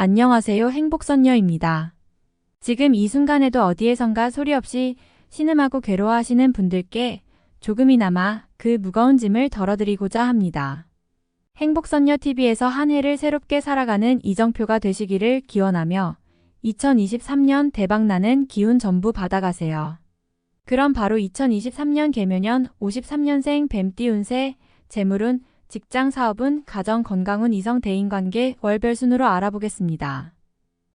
안녕하세요. 행복선녀입니다. 지금 이 순간에도 어디에선가 소리 없이 신음하고 괴로워하시는 분들께 조금이나마 그 무거운 짐을 덜어드리고자 합니다. 행복선녀TV에서 한 해를 새롭게 살아가는 이정표가 되시기를 기원하며 2023년 대박나는 기운 전부 받아가세요. 그럼 바로 2023년 개묘년 53년생 뱀띠 운세, 재물운, 직장 사업운, 가정 건강운, 이성 대인관계 월별 순으로 알아보겠습니다.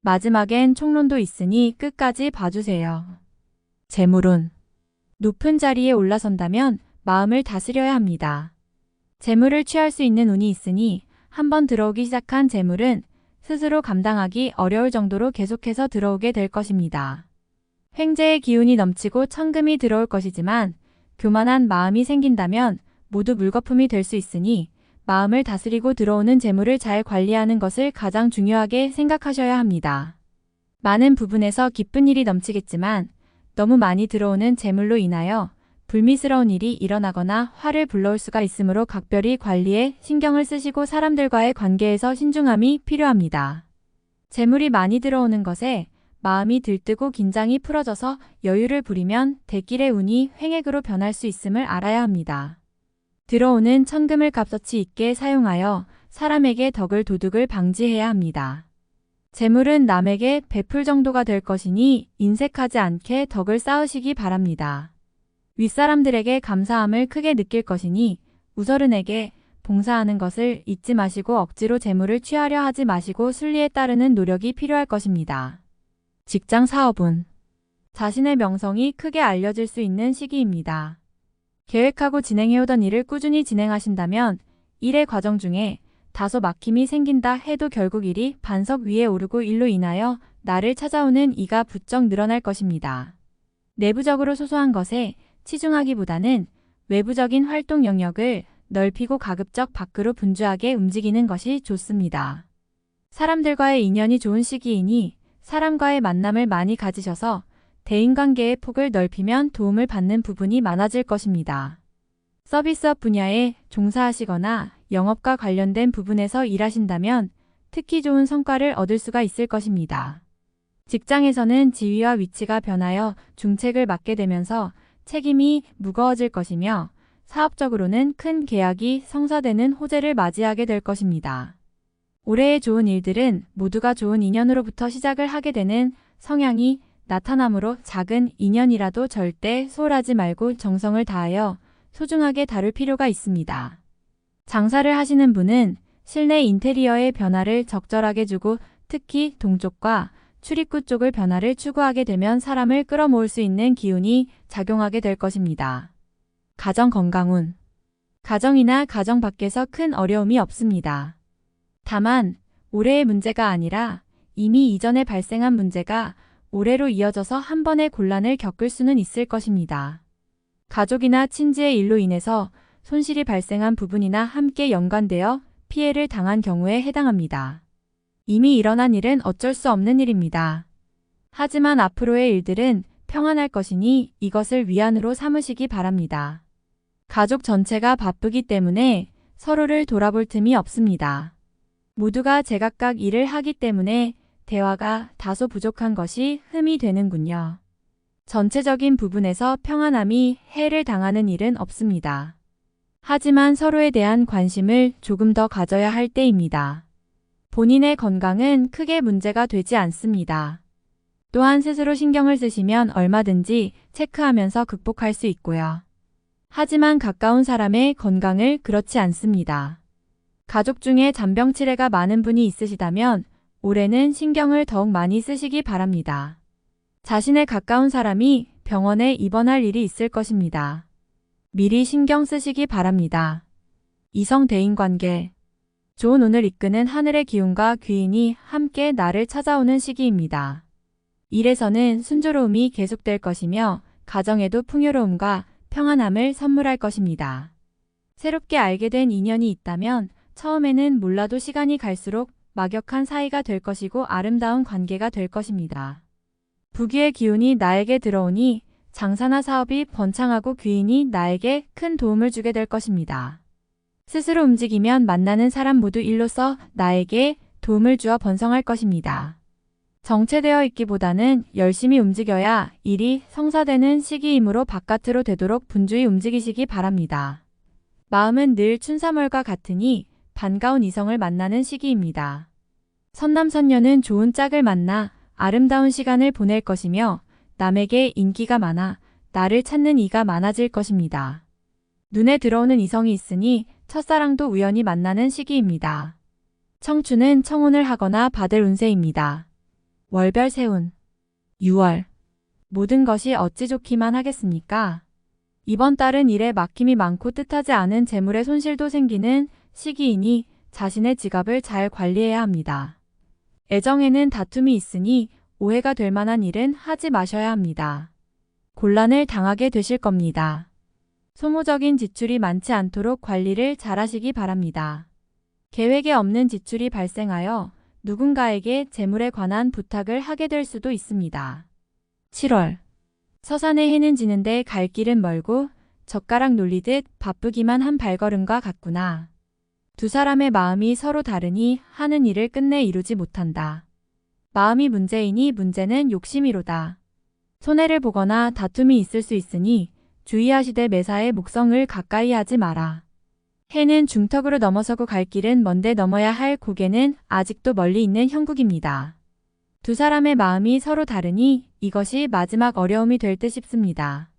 마지막엔 총론도 있으니 끝까지 봐주세요. 재물운. 높은 자리에 올라선다면 마음을 다스려야 합니다. 재물을 취할 수 있는 운이 있으니 한번 들어오기 시작한 재물은 스스로 감당하기 어려울 정도로 계속해서 들어오게 될 것입니다. 횡재의 기운이 넘치고 천금이 들어올 것이지만 교만한 마음이 생긴다면 모두 물거품이 될 수 있으니 마음을 다스리고 들어오는 재물을 잘 관리하는 것을 가장 중요하게 생각하셔야 합니다. 많은 부분에서 기쁜 일이 넘치겠지만 너무 많이 들어오는 재물로 인하여 불미스러운 일이 일어나거나 화를 불러올 수가 있으므로 각별히 관리에 신경을 쓰시고 사람들과의 관계에서 신중함이 필요합니다. 재물이 많이 들어오는 것에 마음이 들뜨고 긴장이 풀어져서 여유를 부리면 대길의 운이 횡액으로 변할 수 있음을 알아야 합니다. 들어오는 천금을 값어치 있게 사용하여 사람에게 덕을 도둑을 방지해야 합니다. 재물은 남에게 베풀 정도가 될 것이니 인색하지 않게 덕을 쌓으시기 바랍니다. 윗사람들에게 감사함을 크게 느낄 것이니 우서른에게 봉사하는 것을 잊지 마시고 억지로 재물을 취하려 하지 마시고 순리에 따르는 노력이 필요할 것입니다. 직장 사업운. 자신의 명성이 크게 알려질 수 있는 시기입니다. 계획하고 진행해오던 일을 꾸준히 진행하신다면 일의 과정 중에 다소 막힘이 생긴다 해도 결국 일이 반석 위에 오르고 일로 인하여 나를 찾아오는 이가 부쩍 늘어날 것입니다. 내부적으로 소소한 것에 치중하기보다는 외부적인 활동 영역을 넓히고 가급적 밖으로 분주하게 움직이는 것이 좋습니다. 사람들과의 인연이 좋은 시기이니 사람과의 만남을 많이 가지셔서 대인관계의 폭을 넓히면 도움을 받는 부분이 많아질 것입니다. 서비스업 분야에 종사하시거나 영업과 관련된 부분에서 일하신다면 특히 좋은 성과를 얻을 수가 있을 것입니다. 직장에서는 지위와 위치가 변하여 중책을 맡게 되면서 책임이 무거워질 것이며 사업적으로는 큰 계약이 성사되는 호재를 맞이하게 될 것입니다. 올해의 좋은 일들은 모두가 좋은 인연으로부터 시작을 하게 되는 성향이 나타나므로 작은 인연이라도 절대 소홀하지 말고 정성을 다하여 소중하게 다룰 필요가 있습니다. 장사를 하시는 분은 실내 인테리어의 변화를 적절하게 주고 특히 동쪽과 출입구 쪽을 변화를 추구하게 되면 사람을 끌어모을 수 있는 기운이 작용하게 될 것입니다. 가정 건강운. 가정이나 가정 밖에서 큰 어려움이 없습니다. 다만 올해의 문제가 아니라 이미 이전에 발생한 문제가 올해로 이어져서 한 번의 곤란을 겪을 수는 있을 것입니다. 가족이나 친지의 일로 인해서 손실이 발생한 부분이나 함께 연관되어 피해를 당한 경우에 해당합니다. 이미 일어난 일은 어쩔 수 없는 일입니다. 하지만 앞으로의 일들은 평안할 것이니 이것을 위안으로 삼으시기 바랍니다. 가족 전체가 바쁘기 때문에 서로를 돌아볼 틈이 없습니다. 모두가 제각각 일을 하기 때문에 대화가 다소 부족한 것이 흠이 되는군요. 전체적인 부분에서 평안함이 해를 당하는 일은 없습니다. 하지만 서로에 대한 관심을 조금 더 가져야 할 때입니다. 본인의 건강은 크게 문제가 되지 않습니다. 또한 스스로 신경을 쓰시면 얼마든지 체크하면서 극복할 수 있고요. 하지만 가까운 사람의 건강을 그렇지 않습니다. 가족 중에 잔병치레가 많은 분이 있으시다면 올해는 신경을 더욱 많이 쓰시기 바랍니다. 자신의 가까운 사람이 병원에 입원할 일이 있을 것입니다. 미리 신경 쓰시기 바랍니다. 이성 대인관계. 좋은 운을 이끄는 하늘의 기운과 귀인이 함께 나를 찾아오는 시기입니다. 일에서는 순조로움이 계속될 것이며 가정에도 풍요로움과 평안함을 선물할 것입니다. 새롭게 알게 된 인연이 있다면 처음에는 몰라도 시간이 갈수록 막역한 사이가 될 것이고 아름다운 관계가 될 것입니다. 부귀의 기운이 나에게 들어오니 장사나 사업이 번창하고 귀인이 나에게 큰 도움을 주게 될 것입니다. 스스로 움직이면 만나는 사람 모두 일로서 나에게 도움을 주어 번성할 것입니다. 정체되어 있기보다는 열심히 움직여야 일이 성사되는 시기이므로 바깥으로 되도록 분주히 움직이시기 바랍니다. 마음은 늘 춘삼월과 같으니 반가운 이성을 만나는 시기입니다. 선남선녀는 좋은 짝을 만나 아름다운 시간을 보낼 것이며 남에게 인기가 많아 나를 찾는 이가 많아질 것입니다. 눈에 들어오는 이성이 있으니 첫사랑도 우연히 만나는 시기입니다. 청춘은 청혼을 하거나 받을 운세입니다. 월별 세운 6월 모든 것이 어찌 좋기만 하겠습니까? 이번 달은 일에 막힘이 많고 뜻하지 않은 재물의 손실도 생기는 시기이니 자신의 지갑을 잘 관리해야 합니다. 애정에는 다툼이 있으니 오해가 될 만한 일은 하지 마셔야 합니다. 곤란을 당하게 되실 겁니다. 소모적인 지출이 많지 않도록 관리를 잘 하시기 바랍니다. 계획에 없는 지출이 발생하여 누군가에게 재물에 관한 부탁을 하게 될 수도 있습니다. 7월 서산에 해는 지는데 갈 길은 멀고 젓가락 놀리듯 바쁘기만 한 발걸음과 같구나. 두 사람의 마음이 서로 다르니 하는 일을 끝내 이루지 못한다. 마음이 문제이니 문제는 욕심이로다. 손해를 보거나 다툼이 있을 수 있으니 주의하시되 매사에 목성을 가까이 하지 마라. 해는 중턱으로 넘어서고 갈 길은 먼데 넘어야 할 고개는 아직도 멀리 있는 형국입니다. 두 사람의 마음이 서로 다르니 이것이 마지막 어려움이 될 듯 싶습니다.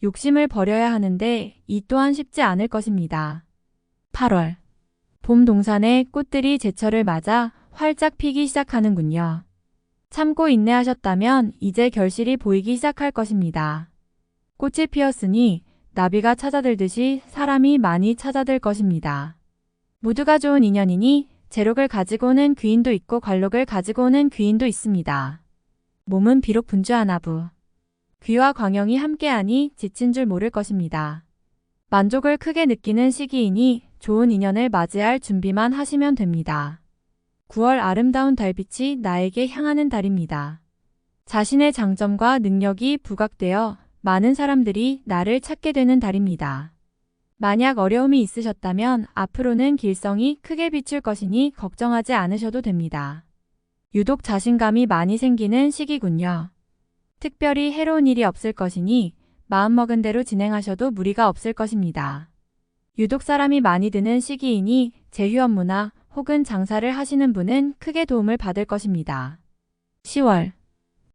욕심을 버려야 하는데 이 또한 쉽지 않을 것입니다. 8월 봄 동산의 꽃들이 제철을 맞아 활짝 피기 시작하는군요. 참고 인내하셨다면 이제 결실이 보이기 시작할 것입니다. 꽃이 피었으니 나비가 찾아들듯이 사람이 많이 찾아들 것입니다. 모두가 좋은 인연이니 재록을 가지고 오는 귀인도 있고 관록을 가지고 오는 귀인도 있습니다. 몸은 비록 분주하나부 귀와 광영이 함께하니 지친 줄 모를 것입니다. 만족을 크게 느끼는 시기이니 좋은 인연을 맞이할 준비만 하시면 됩니다. 9월 아름다운 달빛이 나에게 향하는 달입니다. 자신의 장점과 능력이 부각되어 많은 사람들이 나를 찾게 되는 달입니다. 만약 어려움이 있으셨다면 앞으로는 길성이 크게 비출 것이니 걱정하지 않으셔도 됩니다. 유독 자신감이 많이 생기는 시기군요. 특별히 해로운 일이 없을 것이니 마음먹은 대로 진행하셔도 무리가 없을 것입니다. 유독 사람이 많이 드는 시기이니 제휴 업무나 혹은 장사를 하시는 분은 크게 도움을 받을 것입니다. 10월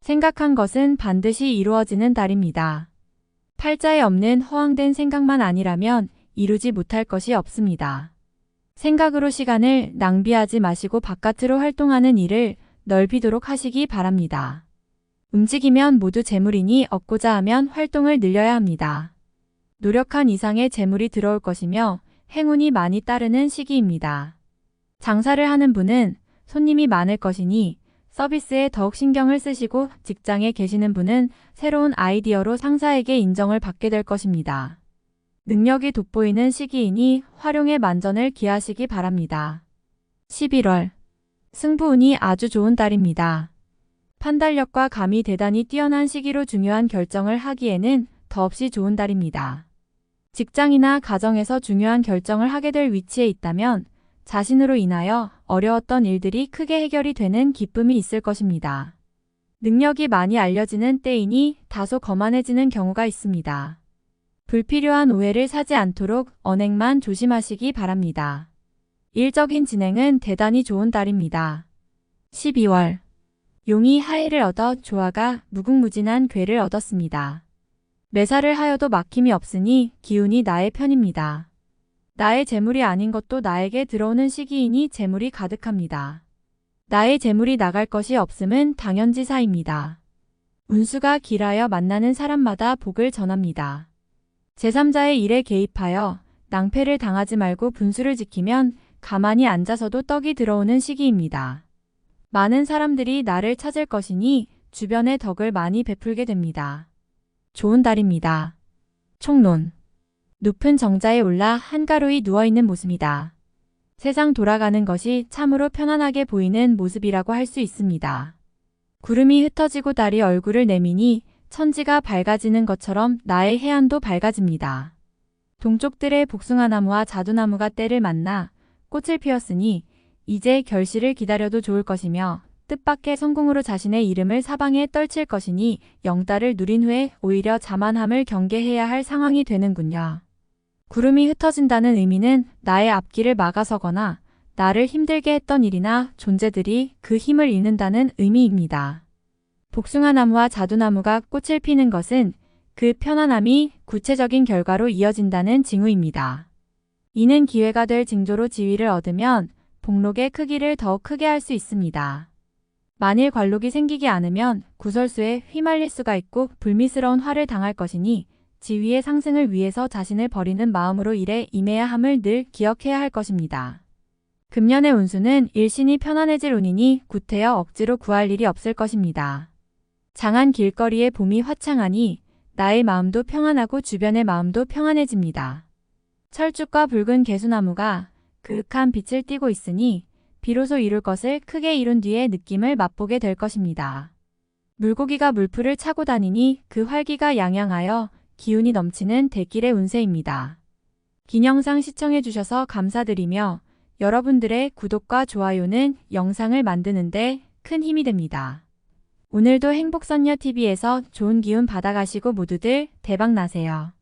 생각한 것은 반드시 이루어지는 달입니다. 팔자에 없는 허황된 생각만 아니라면 이루지 못할 것이 없습니다. 생각으로 시간을 낭비하지 마시고 바깥으로 활동하는 일을 넓히도록 하시기 바랍니다. 움직이면 모두 재물이니 얻고자 하면 활동을 늘려야 합니다. 노력한 이상의 재물이 들어올 것이며 행운이 많이 따르는 시기입니다. 장사를 하는 분은 손님이 많을 것이니 서비스에 더욱 신경을 쓰시고 직장에 계시는 분은 새로운 아이디어로 상사에게 인정을 받게 될 것입니다. 능력이 돋보이는 시기이니 활용에 만전을 기하시기 바랍니다. 11월 승부운이 아주 좋은 달입니다. 판단력과 감이 대단히 뛰어난 시기로 중요한 결정을 하기에는 더없이 좋은 달입니다. 직장이나 가정에서 중요한 결정을 하게 될 위치에 있다면 자신으로 인하여 어려웠던 일들이 크게 해결이 되는 기쁨이 있을 것입니다. 능력이 많이 알려지는 때이니 다소 거만해지는 경우가 있습니다. 불필요한 오해를 사지 않도록 언행만 조심하시기 바랍니다. 일적인 진행은 대단히 좋은 달입니다. 12월 용이 하해를 얻어 조화가 무궁무진한 괴를 얻었습니다. 매사를 하여도 막힘이 없으니 기운이 나의 편입니다. 나의 재물이 아닌 것도 나에게 들어오는 시기이니 재물이 가득합니다. 나의 재물이 나갈 것이 없음은 당연지사입니다. 운수가 길하여 만나는 사람마다 복을 전합니다. 제3자의 일에 개입하여 낭패를 당하지 말고 분수를 지키면 가만히 앉아서도 떡이 들어오는 시기입니다. 많은 사람들이 나를 찾을 것이니 주변에 덕을 많이 베풀게 됩니다. 좋은 달입니다. 총론 높은 정자에 올라 한가로이 누워있는 모습이다. 세상 돌아가는 것이 참으로 편안하게 보이는 모습이라고 할 수 있습니다. 구름이 흩어지고 달이 얼굴을 내미니 천지가 밝아지는 것처럼 나의 해안도 밝아집니다. 동쪽들의 복숭아나무와 자두나무가 때를 만나 꽃을 피웠으니 이제 결실을 기다려도 좋을 것이며 뜻밖의 성공으로 자신의 이름을 사방에 떨칠 것이니 영달을 누린 후에 오히려 자만함을 경계해야 할 상황이 되는군요. 구름이 흩어진다는 의미는 나의 앞길을 막아서거나 나를 힘들게 했던 일이나 존재들이 그 힘을 잃는다는 의미입니다. 복숭아나무와 자두나무가 꽃을 피는 것은 그 편안함이 구체적인 결과로 이어진다는 징후입니다. 이는 기회가 될 징조로 지위를 얻으면 복록의 크기를 더욱 크게 할 수 있습니다. 만일 관록이 생기지 않으면 구설수에 휘말릴 수가 있고 불미스러운 화를 당할 것이니 지위의 상승을 위해서 자신을 버리는 마음으로 일에 임해야 함을 늘 기억해야 할 것입니다. 금년의 운수는 일신이 편안해질 운이니 구태여 억지로 구할 일이 없을 것입니다. 장안 길거리에 봄이 화창하니 나의 마음도 평안하고 주변의 마음도 평안해집니다. 철쭉과 붉은 개수나무가 그윽한 빛을 띠고 있으니 비로소 이룰 것을 크게 이룬 뒤에 느낌을 맛보게 될 것입니다. 물고기가 물풀을 차고 다니니 그 활기가 양양하여 기운이 넘치는 대길의 운세입니다. 긴 영상 시청해주셔서 감사드리며 여러분들의 구독과 좋아요는 영상을 만드는데 큰 힘이 됩니다. 오늘도 행복선녀TV에서 좋은 기운 받아가시고 모두들 대박 나세요.